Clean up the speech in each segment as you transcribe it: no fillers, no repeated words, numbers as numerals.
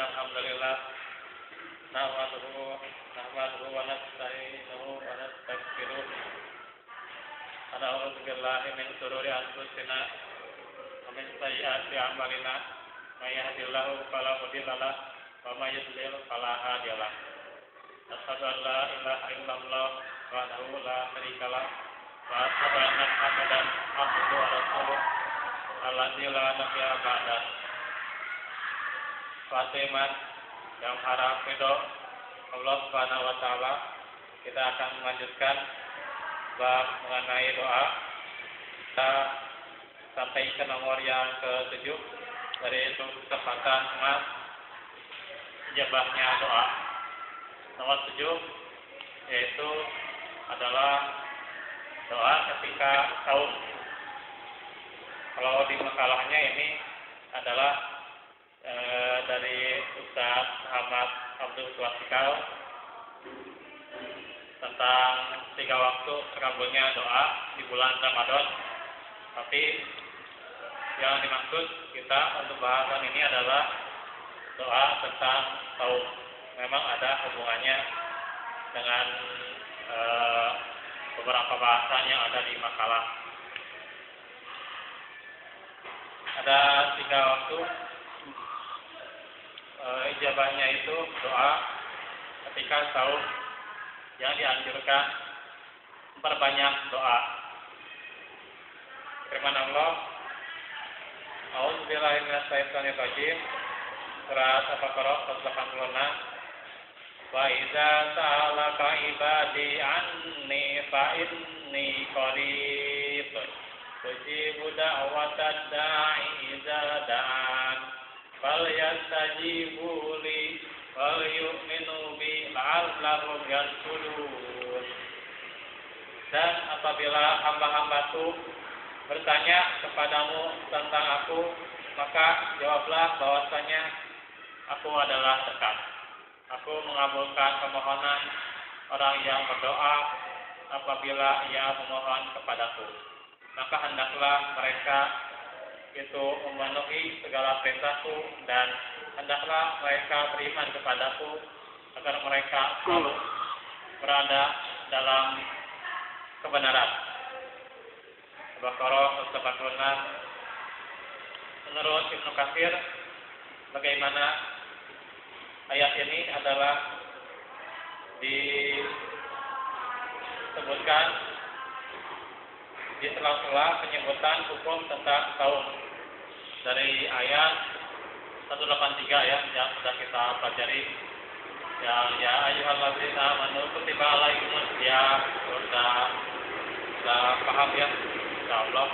Innal hamdalillah nahmaduhu wa nasta'inuhu wa nastaghfiruh. A'udzu billahi min shururi anfusina wa min sayyiati a'malina. May yahdihillahu fala mudilla lahu wa may yudlil fala hadiya lahu. Asyhadu an la ilaha illallah wahdahu la syarika lahu wa asyhadu anna Muhammadan abduhu wa rasuluh alladzi la nabiyya ba'dahu. Fatiman yang harap ridho Allah Subhanahu wa taala, kita akan melanjutkan bab mengenai doa. Kita sampai ke nomor yang ke-7 dari kesempatan emas ijabahnya doa. Nomor 7 yaitu adalah doa ketika saum. Kalau di makalahnya ini adalah dari Ustaz Muhammad Abdul Wasikal tentang 3 waktu terkabulnya doa di bulan Ramadan. Tapi yang dimaksud kita untuk bahasan ini adalah doa tentang saum. Memang ada hubungannya dengan beberapa bahasan yang ada di makalah. Ada 3 waktu ijabahnya itu doa ketika saum yang dianjurkan memperbanyak doa. Firman Allah, A'udzu billahi minasyaitonir rajim, surat Al-Baqarah 186. Wa idza sa'alaka ibadi anni fa inni qarib ujibu da'watad da'i idza da'an falyastajibu li wal yu'minu bi la'allahum yarshudun. Dan apabila hamba-hambaku bertanya kepadamu tentang aku, maka jawablah bahwasanya aku adalah dekat. Aku mengabulkan permohonan orang yang berdoa apabila ia memohon kepadaku. Maka hendaklah mereka itu memenuhi segala perintahku, dan hendaklah mereka beriman kepadaku agar mereka selalu berada dalam kebenaran. Al-Baqarah 186. Menurut Ibnu Katsir, bagaimana ayat ini adalah disebutkan di sela-sela penyebutan hukum tentang saum dari ayat 183 yang sudah kita pelajari, yang ya ayyuhalladzina amanu kutiba alaikumus shiyam. Sudah paham ya, insyaallah.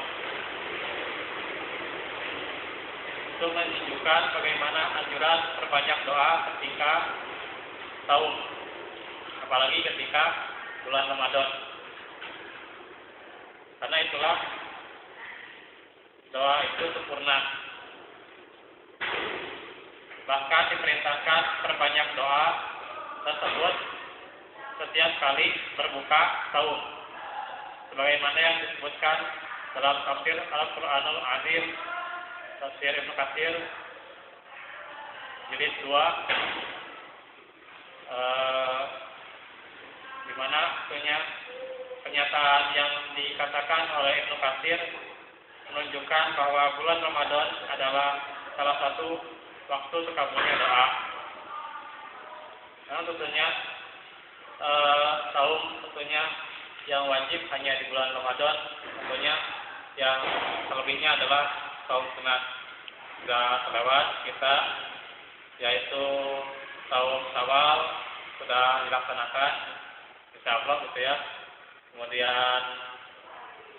Itu menunjukkan bagaimana anjuran perbanyak doa ketika saum, apalagi ketika bulan Ramadan. Karena itulah doa itu sempurna. Bahkan diperintahkan perbanyak doa tersebut setiap kali berbuka saum, sebagaimana yang disebutkan dalam tafsir Al-Qur'anul Azim, tafsir Ibnu Katsir jilid 2, di mana pernyataan yang dikatakan oleh Ibnu Katsir menunjukkan bahwa bulan Ramadan adalah salah satu waktu terkabulnya doa. Nah, tentunya saum tentunya yang wajib hanya di bulan Ramadan, tentunya yang selebihnya adalah saum sunat. Sudah terlewat kita, yaitu saum Syawal sudah dilaksanakan, insyaallah gitu ya. Kemudian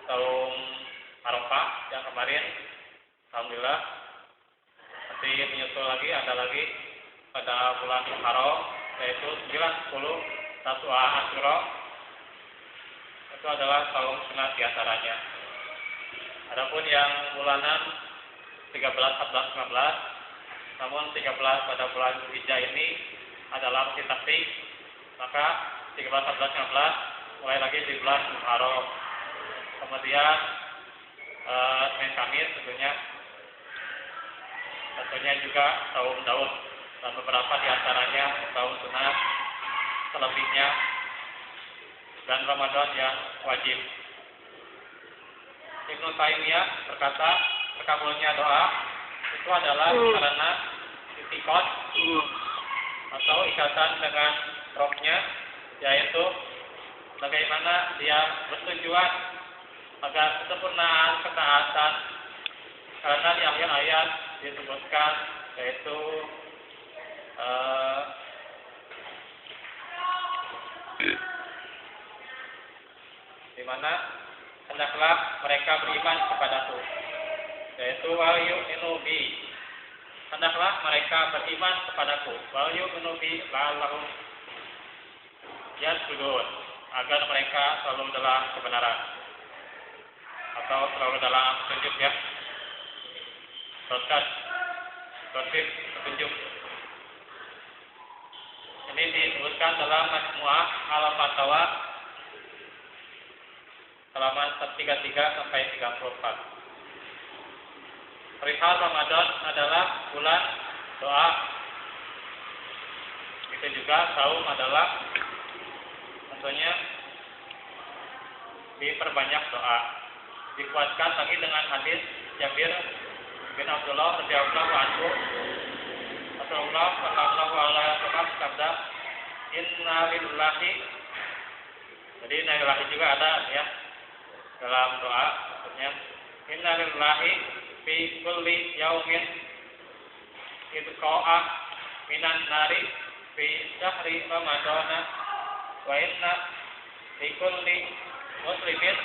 saum Arafah yang kemarin, alhamdulillah. Nanti menyusul lagi, ada lagi pada bulan Muharram, yaitu 9, 10, Tasu'a, Asyura. Itu adalah saum sunat diantaranya. Adapun yang bulanan 13, 14, 15, namun 13 pada bulan Dzulhijjah ini adalah masih taktik, maka 13, 14, 15 mulai lagi di bulan Muharram. Kemudian Senin Kamis tentunya juga saum Daud. dan beberapa diantaranya saum sunat, selebihnya dan Ramadan yang wajib. Ibnu Taimiyah berkata, terkabulnya doa itu adalah karena itikad atau ikatan dengan rohnya, yaitu bagaimana dia bertujuan agar kesempurnaan ketaatan, karena di akhir ayat disebutkan yaitu di mana hendaklah mereka beriman kepadaku, yaitu wal yu'minu bi, hendaklah mereka beriman kepadaku, wal yu'minu bi la'allahum yasjudun, agar mereka selalu dalam kebenaran atau selalu dalam petunjuk, ya, petunjuk. Ini disebutkan dalam Majmu'ah Al-Fatawa halaman 33 sampai 34. Perihal Ramadan adalah bulan doa. Itu juga saum adalah tentunya diperbanyak doa. Dikuatkan lagi dengan hadis Jabir bin Abdullah radhiyallahu anhu. Rasulullah sallallahu alaihi wasallam bersabda, "Inna lillahi." Jadi inna lillahi juga ada, ya, dalam doa, maksudnya inna lillahi fi kulli yaumin idqa'a minan nari fi syahri ramadana wa inna li kulli muslimin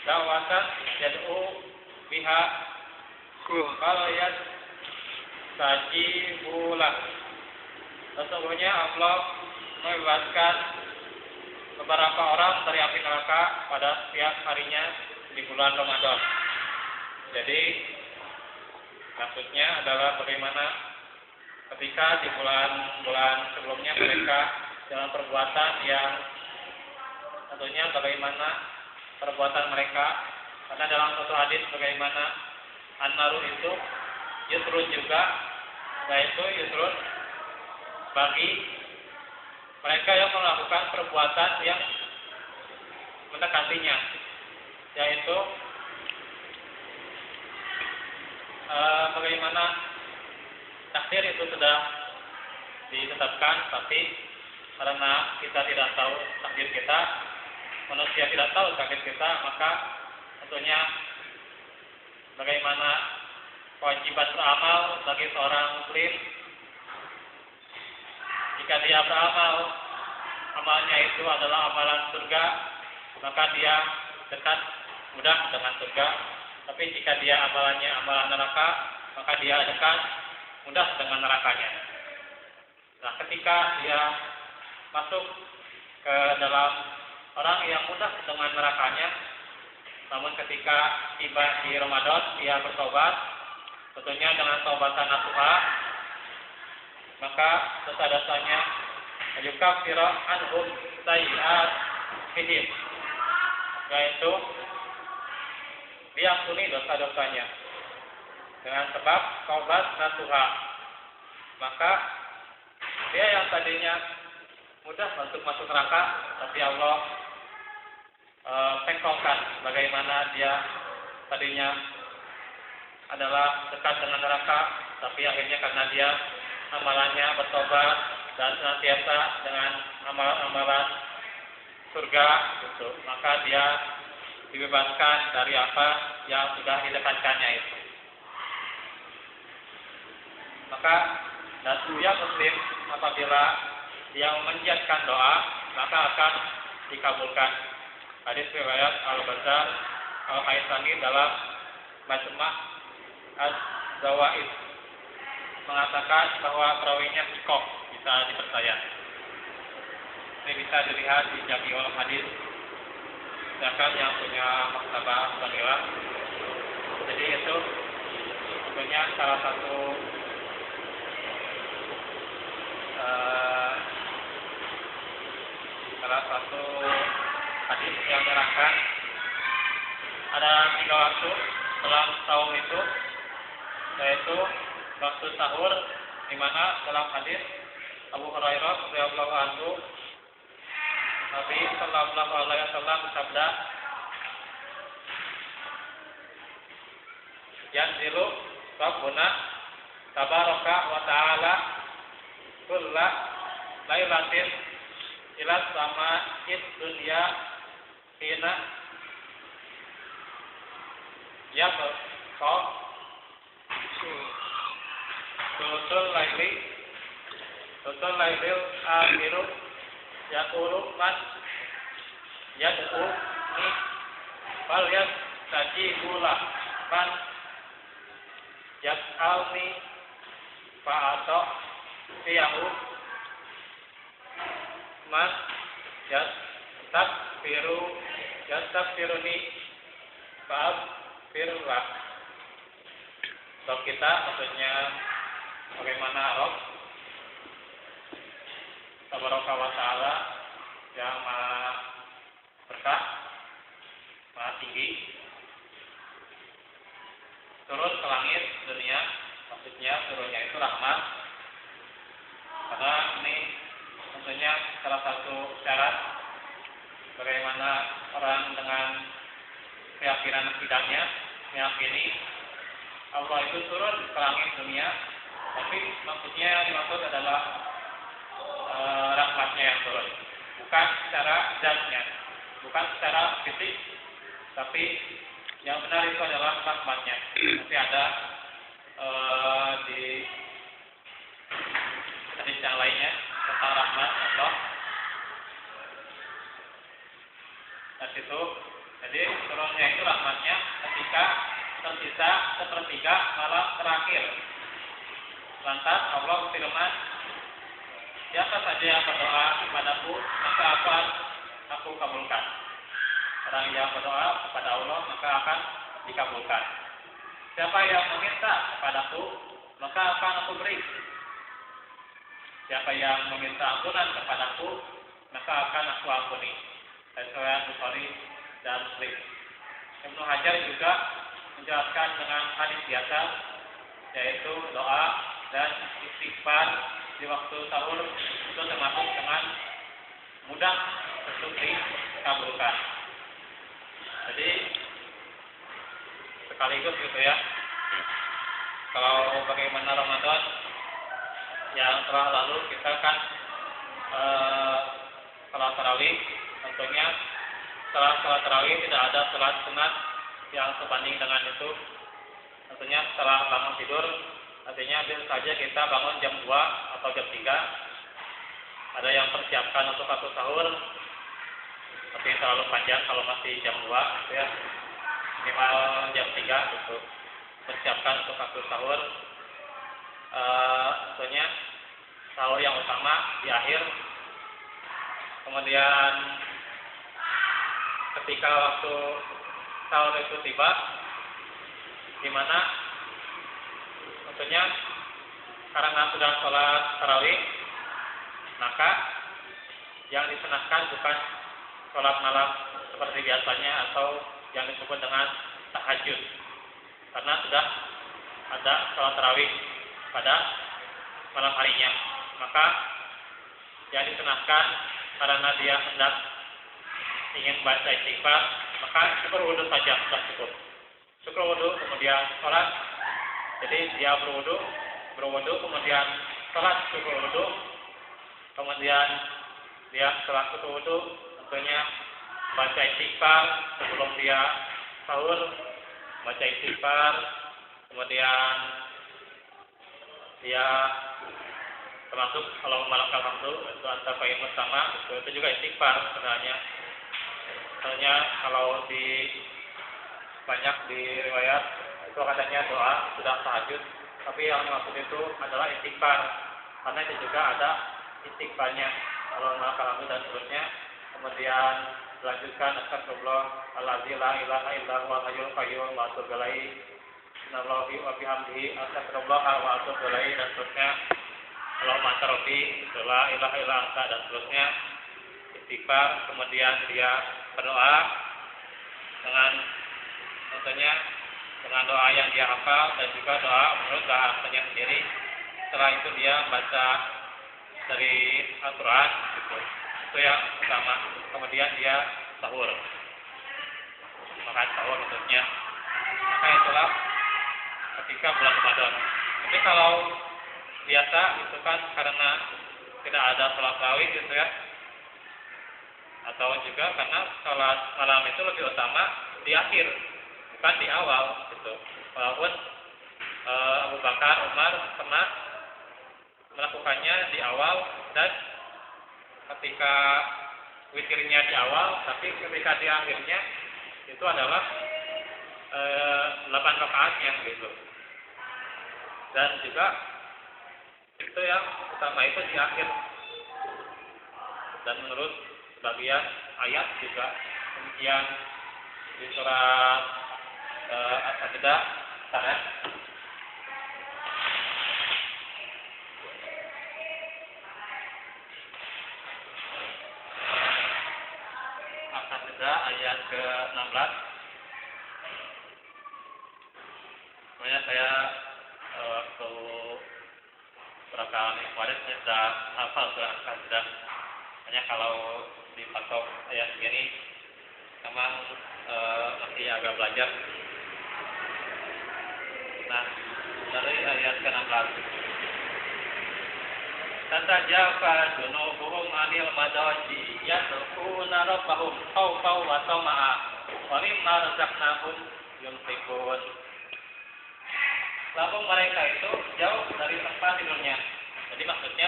da'watan yad'u biha falayat sajibulah. Sesungguhnya Allah membebaskan beberapa orang dari api neraka pada setiap harinya di bulan Ramadan. Jadi maksudnya adalah bagaimana ketika di bulan-bulan sebelumnya mereka dalam perbuatan yang tentunya bagaimana perbuatan mereka, karena dalam satu hadis bagaimana an-naru itu yusrun juga, yaitu yusrun bagi mereka yang melakukan perbuatan yang mendekatinya, yaitu bagaimana takdir itu sudah ditetapkan, tapi karena kita tidak tahu takdir kita, manusia tidak tahu takdir kita, maka tentunya bagaimana kewajiban beramal bagi seorang muslim. Jika dia beramal, amalnya itu adalah amalan surga, maka dia dekat mudah dengan surga. Tapi jika dia amalannya amalan neraka, maka dia dekat mudah dengan nerakanya. Nah, ketika dia masuk ke dalam orang yang mudah dengan nerakanya, namun ketika tiba di Ramadan dia bertobat, tentunya dengan taubatan nasuha, maka dosa-dosanya yukaffiru anhum sayyi'atihim, yaitu diampuni dosa-dosanya dengan sebab taubat nasuha. Maka dia yang tadinya mudah masuk neraka, tapi Allah pengkongkan bagaimana dia tadinya adalah dekat dengan neraka, tapi akhirnya karena dia amalannya bertobat dan senantiasa dengan amalan-amalan surga, gitu, maka dia dibebaskan dari apa yang sudah ditekankannya itu. Maka dan setiap muslim apabila dia memanjatkan doa, maka akan dikabulkan. Hadis riwayat Al-Bazzar Al-Haisani dalam Majmu' Az-Zawaid mengatakan bahwa perawinya thiqah, bisa dipercaya. Ini bisa dilihat di Jami'ul Hadis. Sedangkan yang punya maktabah Sanila, jadi itu tentunya salah satu hadis yang menerangkan ada 3 waktu dalam saum itu, yaitu waktu sahur, di mana dalam hadis Abu Hurairah radhiyallahu anhu Nabi sallallahu alaihi wasallam bersabda, yanzilu Rabbuna tabaraka wa ta'ala kulla lailatin ila sama'id dunya hina yabqa Tutul lailil akhiru yaqulu man yad'u ni fal yastajibula man yas'alni fa'ata fiyahu man yastakbiruni fa'afirullah. Rob kita maksudnya bagaimana Rob Tabaraka wa ta'ala yang maha berkah, maha tinggi, turun ke langit dunia, maksudnya turunnya itu rahmat, karena ini tentunya salah satu syarat bagaimana orang dengan keyakinan akidahnya meyakini Allah itu turun ke langit dunia, tapi maksudnya dimaksud adalah rahmatnya yang turun, bukan secara zatnya, bukan secara fisik, tapi yang benar itu adalah rahmatnya. Nanti ada di hadis yang lainnya tentang rahmat Allah. Nah situ, jadi turunnya itu rahmatnya ketika tersisa sepertiga malam terakhir. Lantas Allah berfirman, siapa saja yang berdoa kepadaku, maka akan aku kabulkan. Orang yang berdoa kepada Allah, maka akan dikabulkan. Siapa yang meminta kepadaku, maka akan aku beri. Siapa yang meminta ampunan kepadaku, maka akan aku ampuni. Riwayat Bukhari dan Muslim. Ibnu Hajar juga menjelaskan dengan hadis biasa, yaitu doa dan istighfar di waktu sahur itu termasuk dengan mudah untuk dikabulkan. Jadi sekaligus gitu ya. Kalau bagaimana Ramadan yang telah lalu kita kan salat tarawih, tentunya setelah salat tarawih tidak ada salat sunat yang sebanding dengan itu. Tentunya setelah bangun tidur, artinya bisa saja kita bangun jam 2 atau jam 3. Ada yang persiapkan untuk waktu sahur, tapi terlalu panjang kalau masih jam 2 gitu ya. Minimal jam 3 gitu. Persiapkan untuk waktu sahur. Tentunya sahur yang utama di akhir. Kemudian ketika waktu sahur itu tiba, di mana tentunya karena sudah sholat tarawih, maka yang disunahkan bukan sholat malam seperti biasanya atau yang disebut dengan tahajud, karena sudah ada sholat tarawih pada malam harinya. Maka yang disunahkan karena dia hendak ingin baca istighfar, maka cukup wudhu saja sudah cukup. Cukup wudhu kemudian sholat. Jadi dia berwudhu kemudian sholat cukup wudhu, kemudian dia setelah cukup wudhu tentunya baca istighfar sebelum dia sahur, baca istighfar, kemudian dia termasuk kalau malamkan waktu itu antara pagi bersama itu juga istighfar sebenarnya. Soalnya kalau banyak di riwayat itu katanya doa sudah tahajud, tapi yang dimaksud itu adalah istighfar, karena itu juga ada istighfarnya kalau malamkan waktu dan seterusnya. Kemudian dilanjutkan astagfirullah allazi la ilaha illa huwal hayyul qayyum wa atubu ilaihi innallahi wa bihamdihi astagfirullah wa atubu ilaihi dan seterusnya. Allahumma anta rabbi la ilaha illa anta dan seterusnya. Istighfar, kemudian dia berdoa dengan tentunya dengan doa yang dia hafal dan juga doa menurut bahasanya sendiri. setelah itu dia baca dari Al-Quran gitu. Itu yang pertama. Kemudian dia sahur, makan sahur maksudnya. Maka itulah ketika bulan Ramadan. Tapi kalau biasa itu kan karena tidak ada sholat tarawih gitu ya, atau juga karena sholat malam itu lebih utama di akhir, bukan di awal gitu. Walaupun Abu Bakar, Umar pernah melakukannya di awal dan ketika witirnya di awal, tapi ketika di akhirnya itu adalah 8 rakaatnya gitu. Dan juga itu yang utama itu di akhir. Dan menurut sebagian ayat juga demikian di surat As-Sajdah sana. As-Sajdah ayat ke-16. Makanya saya waktu beberapa kali kemarin saya sudah hafal surah As-Sajdah. Hanya kalau dipatok ayat begini memang masih agak belajar. Nah, dari ayat ke-16. Tatajafa junubuhum 'anil madaji yad'una rabbahum khawfan wa tama'a wa mimma razaqnahum yunfiqun. Lalu mereka itu jauh dari tempat tidurnya. Jadi maksudnya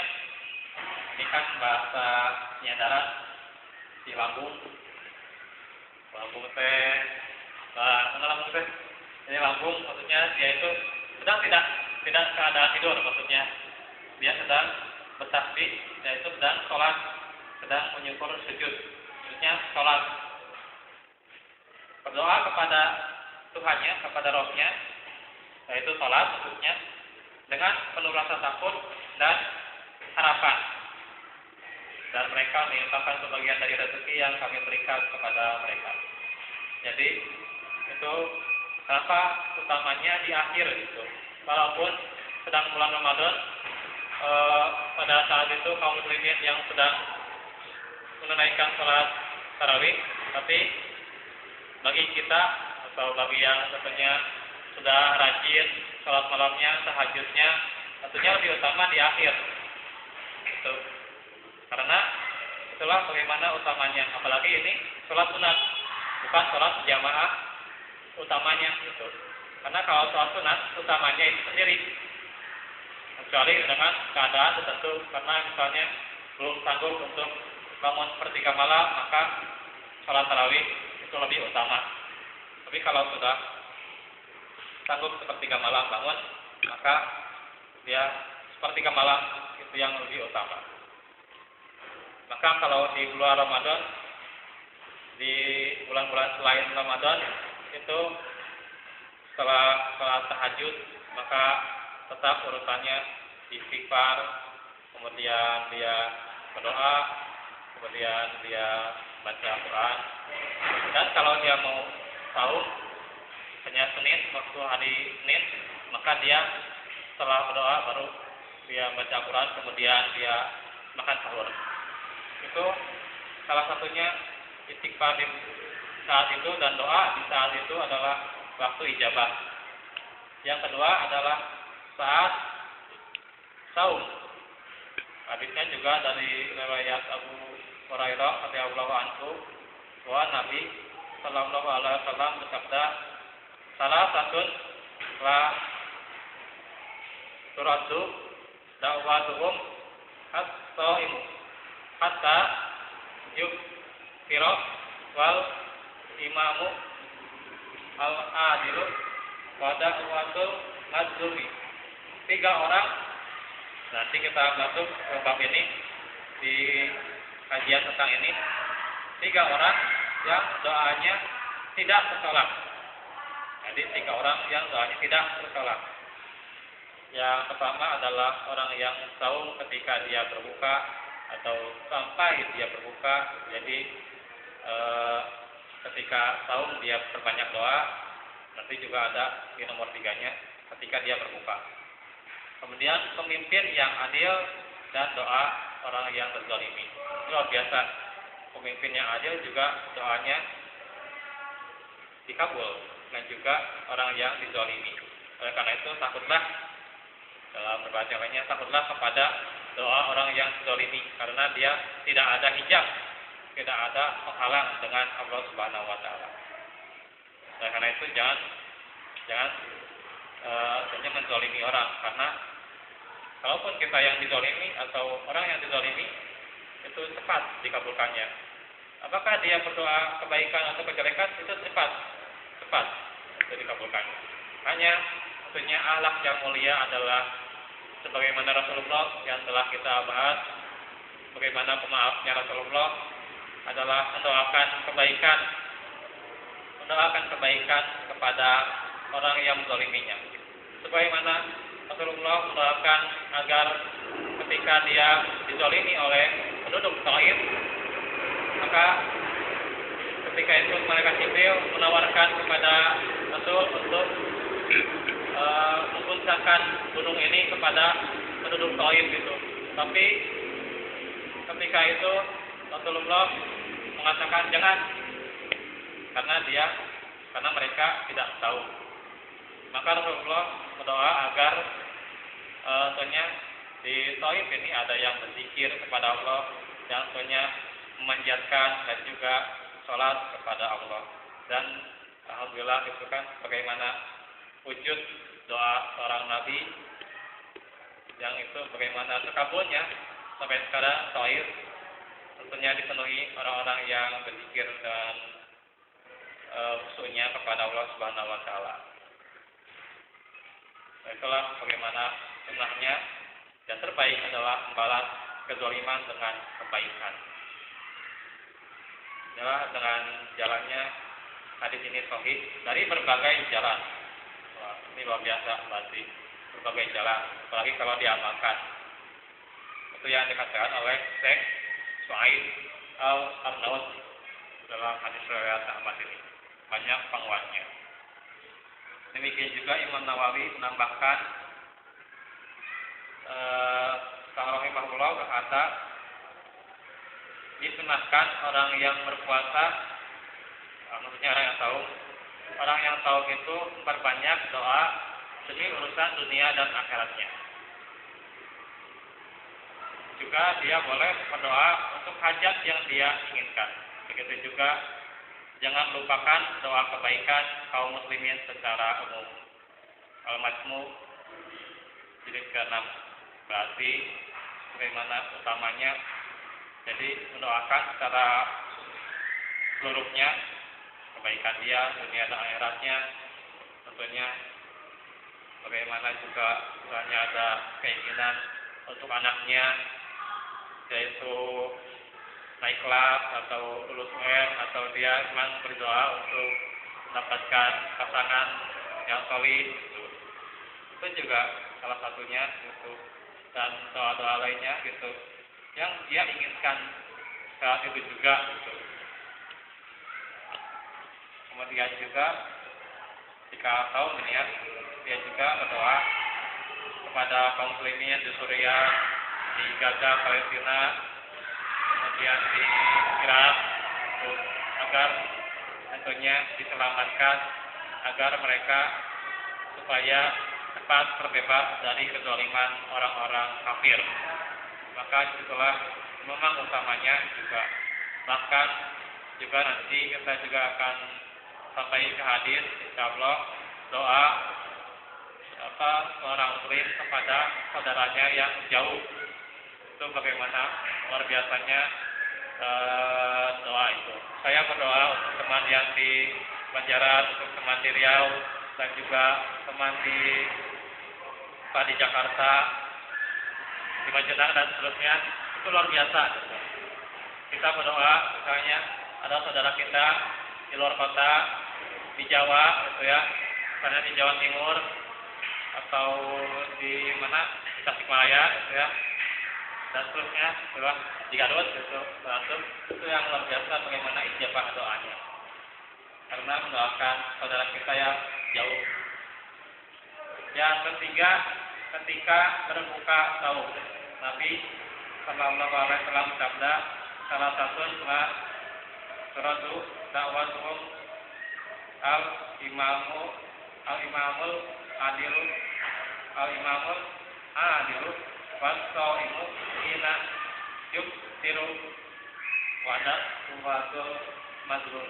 ini kan bahasanya darat di lambung teh, lambung teh. Ini lambung maksudnya dia itu sedang tidak keadaan tidur, maksudnya dia sedang bertasbih, dia itu sedang sholat, sedang menyukur sujud, maksudnya sholat, berdoa kepada Tuhannya, kepada Rohnya, yaitu sholat maksudnya, dengan penuh rasa takut dan harapan. Dan mereka menginfakkan sebagian dari rezeki yang kami berikan kepada mereka. Jadi itu kenapa utamanya di akhir gitu. Walaupun sedang bulan Ramadan, pada saat itu kaum muslimin yang sedang menunaikan sholat tarawih, tapi bagi kita atau bagi yang tentunya sudah rajin sholat malamnya, tahajudnya, tentunya lebih utama di akhir. Gitu. Karena itulah bagaimana utamanya, apalagi ini sholat sunat, bukan sholat jamaah utamanya gitu. Karena kalau sholat sunat utamanya itu sendiri, kecuali dengan keadaan tertentu, karena misalnya belum sanggup untuk bangun sepertiga malam, maka sholat tarawih itu lebih utama. Tapi kalau sudah sanggup sepertiga malam bangun, maka dia sepertiga malam itu yang lebih utama. Maka kalau di bulan Ramadan, di bulan-bulan selain Ramadan itu setelah sholat tahajud, maka tetap urutannya istighfar, kemudian dia berdoa, kemudian dia baca Quran. Dan kalau dia mau sahur hanya Senin, waktu hari Senin, maka dia setelah berdoa baru dia baca Quran, kemudian dia makan sahur. Itu salah satunya istighfar di saat itu, dan doa di saat itu adalah waktu ijabah. Yang kedua adalah saat saum. Hadisnya juga dari riwayat Abu Hurairah radhiyallahu anhu bahwa Nabi sallallahu alaihi wasallam bersabda, salah satu la turaddu da'watuhum hatta yukfira wal imamu al-adilu wa da'watul mazlumi. 3 orang, nanti kita masuk ke bab ini di kajian tentang ini. 3 orang yang doanya tidak tertolak. Jadi 3 orang yang doanya tidak tertolak. Yang pertama adalah orang yang saum ketika dia berbuka atau sampai dia berbuka. Jadi ketika saum dia perbanyak doa. Nanti juga ada di nomor 3-nya ketika dia berbuka. Kemudian pemimpin yang adil dan doa orang yang terzalimi. Itu luar biasa. Pemimpin yang adil juga doanya dikabul, dan juga orang yang dizalimi. Oleh karena itu takutlah, dalam berbahasa lainnya, takutlah kepada doa orang yang dizalimi, karena dia tidak ada hijab, tidak ada penghalang dengan Allah Subhanahu wa taala. Oleh karena itu jangan hanya menzalimi orang, karena kalaupun kita yang dizalimi atau orang yang dizalimi itu cepat dikabulkannya. Apakah dia berdoa kebaikan atau kejelekan, itu cepat itu dikabulkan. Hanya tentunya akhlak yang mulia adalah sebagaimana Rasulullah yang telah kita bahas, bagaimana pemaafnya Rasulullah adalah mendoakan kebaikan kepada orang yang menzaliminya. Sebagaimana Rasulullah mendoakan agar ketika dia dizalimi oleh penduduk Taif, maka ketika itu malaikat Jibril menawarkan kepada Rasul untuk mengguncangkan gunung ini kepada penduduk Taif itu. Tapi ketika itu Rasulullah mengatakan jangan, karena mereka tidak tahu. Maka Rasulullah berdoa agar soalnya di Taif ini ada yang berzikir kepada Allah, yang soalnya memanjatkan dan juga sholat kepada Allah. Dan alhamdulillah itu kan bagaimana wujud doa seorang nabi yang itu bagaimana terkabulnya sampai sekarang Taif tentunya dipenuhi orang-orang yang berzikir dan khusyuknya kepada Allah Subhanahu wa taala. Itulah bagaimana sunnahnya, yang terbaik adalah membalas kezaliman dengan kebaikan. Adalah dengan jalannya hadis ini sahih dari berbagai jalan. Wah, ini luar biasa berarti berbagai jalan, apalagi kalau diamalkan. Itu yang dikatakan oleh Syekh Su'aib Al-Arnaud dalam hadis riwayat Ahmad ini. Banyak penguatnya. Demikian juga Imam Nawawi menambahkan rahimahullah berkata, disunahkan orang yang berpuasa, maksudnya orang yang tahu itu memperbanyak doa demi urusan dunia dan akhiratnya. Juga dia boleh berdoa untuk hajat yang dia inginkan. Begitu juga jangan lupakan doa kebaikan kaum muslimin secara umum. Al-Majmu jilid ke-6. Berarti bagaimana utamanya, jadi mendoakan secara seluruhnya kebaikan dia, dunia dan akhiratnya. Tentunya bagaimana juga misalnya ada keinginan untuk anaknya, yaitu naik kelas atau lulus UN, atau dia memang berdoa untuk mendapatkan pasangan yang solid, itu juga salah satunya gitu. Dan doa-doa lainnya gitu yang dia inginkan saat itu juga gitu. Kemudian juga jika tahu ya, dia juga berdoa kepada kaum muslimin di Suriah, di Gaza, Palestina, kemudian di Irak, agar tentunya diselamatkan, agar mereka supaya cepat terbebas dari kezaliman orang-orang kafir. Maka itulah memang utamanya juga. Bahkan juga nanti kita juga akan sampai ke hadis, insyaallah, doa seorang muslim kepada saudaranya yang jauh. Itu bagaimana luar biasanya doa itu. Saya berdoa untuk teman yang di Banjaran, untuk teman di Riau, dan juga teman di Jakarta, di Majenang dan seterusnya. Itu luar biasa. Kita berdoa, misalnya ada saudara kita di luar kota, di Jawa, gitu ya, misalnya di Jawa Timur atau di mana, di Tasikmalaya, gitu ya, dan seterusnya, gitu, di Garut, gitu, langsung itu yang luar biasa bagaimana ijabah doanya, karena mendoakan saudara kita yang jauh. Yang ketiga ketika berbuka sahur. Nabi Sallallahu Alaihi Wasallam bersabda, salah satu telah suratu dakwatuhum al imamul adilu wasaimu ina yuk tiru wadah umatul mazlum.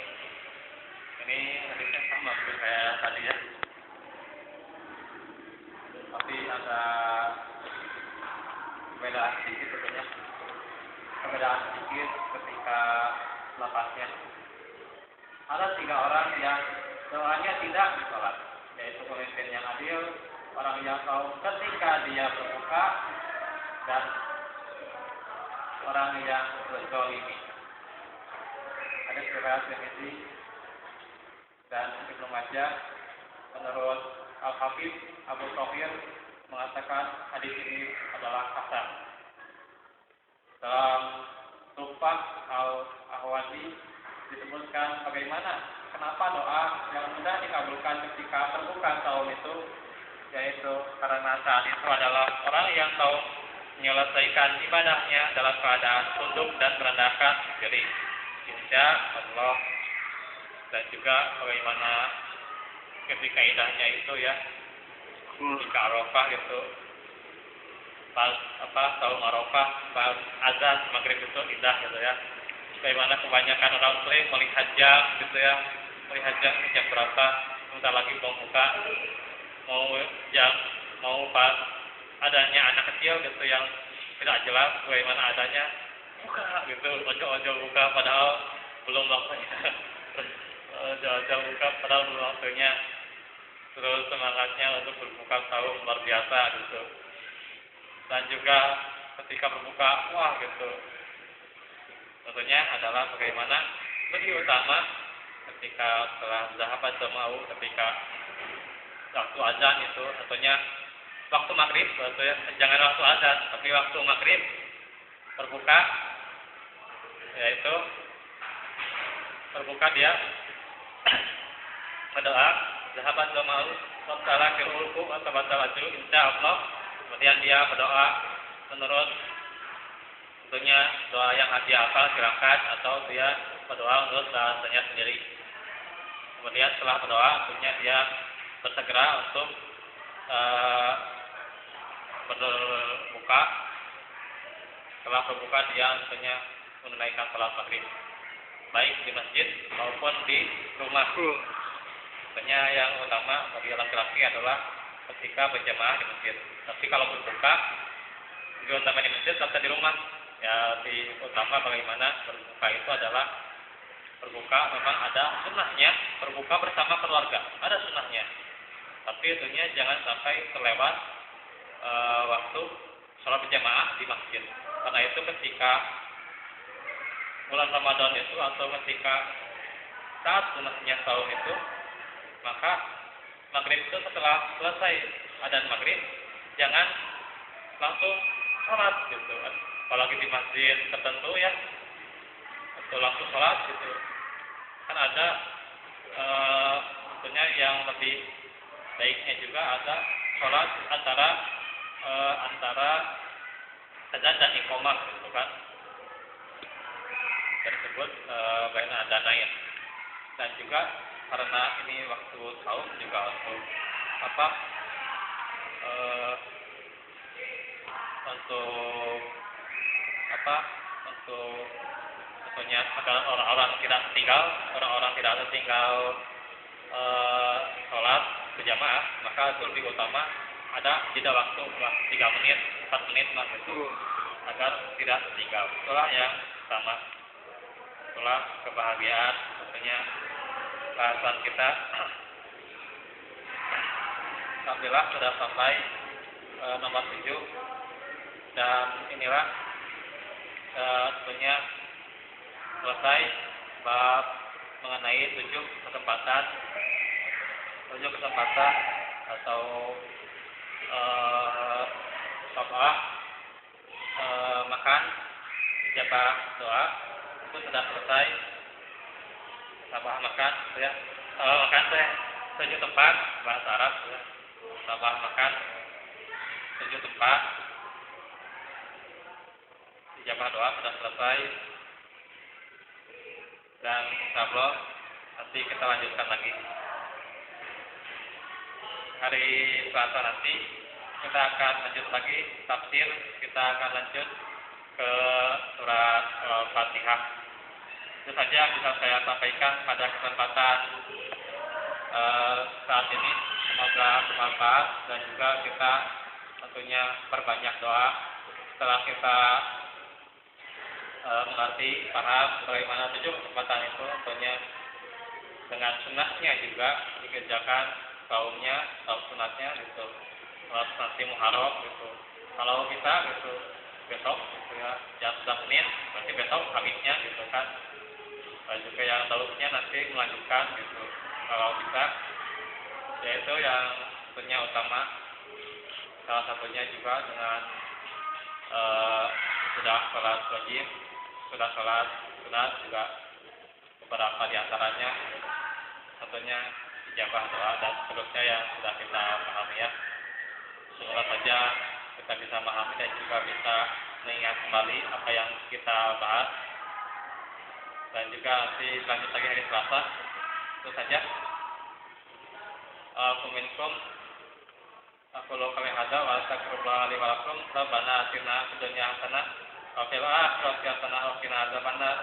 Ini hadisnya sama seperti kayak tadi ya, tapi ada perbedaan sedikit tentunya, perbedaan sedikit ketika lepasnya. Ada 3 orang yang doanya tidak ditolak, yaitu pemimpin yang adil, orang yang tahu ketika dia berbuka, dan orang yang berzalimi. Ada riwayat Tirmidzi dan Ibnu Majah. Menurut Al-Hafidz Abu Thahir mengatakan hadis ini adalah hasan. Dalam Tuhfah Al-Ahwazi disebutkan bagaimana kenapa doa yang mudah dikabulkan ketika terbuka tahun itu, yaitu karena saat itu adalah orang yang tahu menyelesaikan ibadahnya dalam keadaan tunduk dan merendahkan diri, insya Allah. Dan juga bagaimana ketika indahnya itu ya, ketika Arafah gitu, pas tahun Arafah, pas azan maghrib itu indah gitu ya. Bagaimana kebanyakan orang muslim melihat jam gitu ya, melihat jam berapa, sebentar lagi mau buka, mau pas adanya anak kecil gitu yang tidak jelas bagaimana adanya, buka gitu, ojo-ojo buka padahal belum waktunya. Ojo-ojo buka padahal belum waktunya. Terus semangatnya untuk berbuka sahur luar biasa gitu. Dan juga ketika berbuka, wah gitu, tentunya adalah bagaimana lebih utama ketika setelah zahabat semau, ketika waktu azan itu, tentunya waktu maghrib, jangan waktu azan, tapi waktu maghrib berbuka, yaitu berbuka dia berdoa zahabat semau wassala fil ulku wa tabatawaju insya Allah. Kemudian dia berdoa menurut tentunya doa yang dia hafal silahkan, atau dia berdoa menurut bahasanya sendiri. Kemudian setelah berdoa tentunya dia bersegera untuk berbuka. Setelah berbuka dia tentunya menunaikan salat maghrib, baik di masjid maupun di rumah. Tentunya yang utama bagi laki-laki adalah ketika berjamaah di masjid. Tapi kalau berbuka, lebih utama di masjid atau di rumah. Ya, di utama bagaimana berbuka itu adalah berbuka memang ada sunnahnya, berbuka bersama keluarga ada sunnahnya, tapi tentunya jangan sampai terlewat waktu sholat berjamaah di masjid. Karena itu ketika bulan Ramadan itu atau ketika saat sunnahnya tahun itu, maka maghrib itu setelah selesai adzan maghrib jangan langsung sholat gitu. Apalagi di masjid tertentu ya, atau langsung sholat gitu. Kan ada tentunya yang lebih baiknya juga ada sholat antara azan dan iqamah gitu kan. Tersebut baik ada naik. Dan juga karena ini waktu tahun juga untuk untuk tentunya agar orang-orang tidak tertinggal sholat berjamaah, maka itu lebih utama ada jeda waktu 3 menit 4 menit lah itu agar tidak tertinggal. Itulah yang pertama. Itulah kebahagiaan tentunya bahasan kita. Alhamdulillah sudah sampai nomor 7, dan inilah tentunya selesai bab mengenai 7 kesempatan atau makan ijabah doa itu sudah selesai. Sabah makan ya, makan teh 7 tempat bahasa Arab ya. Sabah makan 7 tempat. Ijabah doa sudah selesai. Dan insyaallah nanti kita lanjutkan lagi. Hari Selasa nanti kita akan lanjut lagi tafsir. Kita akan lanjut ke surat Al-Fatihah. Itu saja bisa saya sampaikan pada kesempatan saat ini. Semoga bermanfaat dan juga kita tentunya perbanyak doa setelah kita mengerti paham bagaimana 7 kesempatan itu, tentunya dengan sunatnya juga dikerjakan kaumnya atau sunatnya gitu, nanti Muharram gitu. Kalau bisa gitu besok gitu ya, jam Senin berarti besok habisnya gitu kan. Juga yang tahunya nanti melanjutkan gitu kalau bisa, yaitu yang tentunya utama salah satunya juga dengan sudah sholat wajib, sudah sholat sunat juga beberapa diantaranya tentunya ijabah doa dan seterusnya yang sudah kita pahami ya. Semoga saja kita bisa memahami dan juga bisa mengingat kembali apa yang kita bahas. Dan juga nanti lanjut lagi hari Selasa. Itu saja. Assalamualaikum. Aku lo kalian ada wa astagfirullah li wa lakum. Rabbana atina fid dunya hasanah wa fil akhirati hasanah wa qina adzabannar.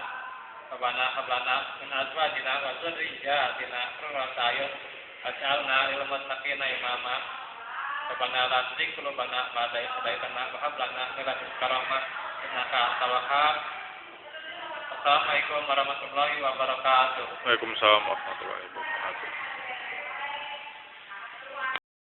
Rabbana hab lana min azwajina wa dzurriyyatina qurrata a'yun waj'alna lil muttaqina imama. Rabbana la tuzigh qulubana ba'da idh hadaytana wa hab lana min ladunka rahmah innaka antal wahhab. Assalamualaikum warahmatullahi wabarakatuh. Waalaikumsalam warahmatullahi wabarakatuh.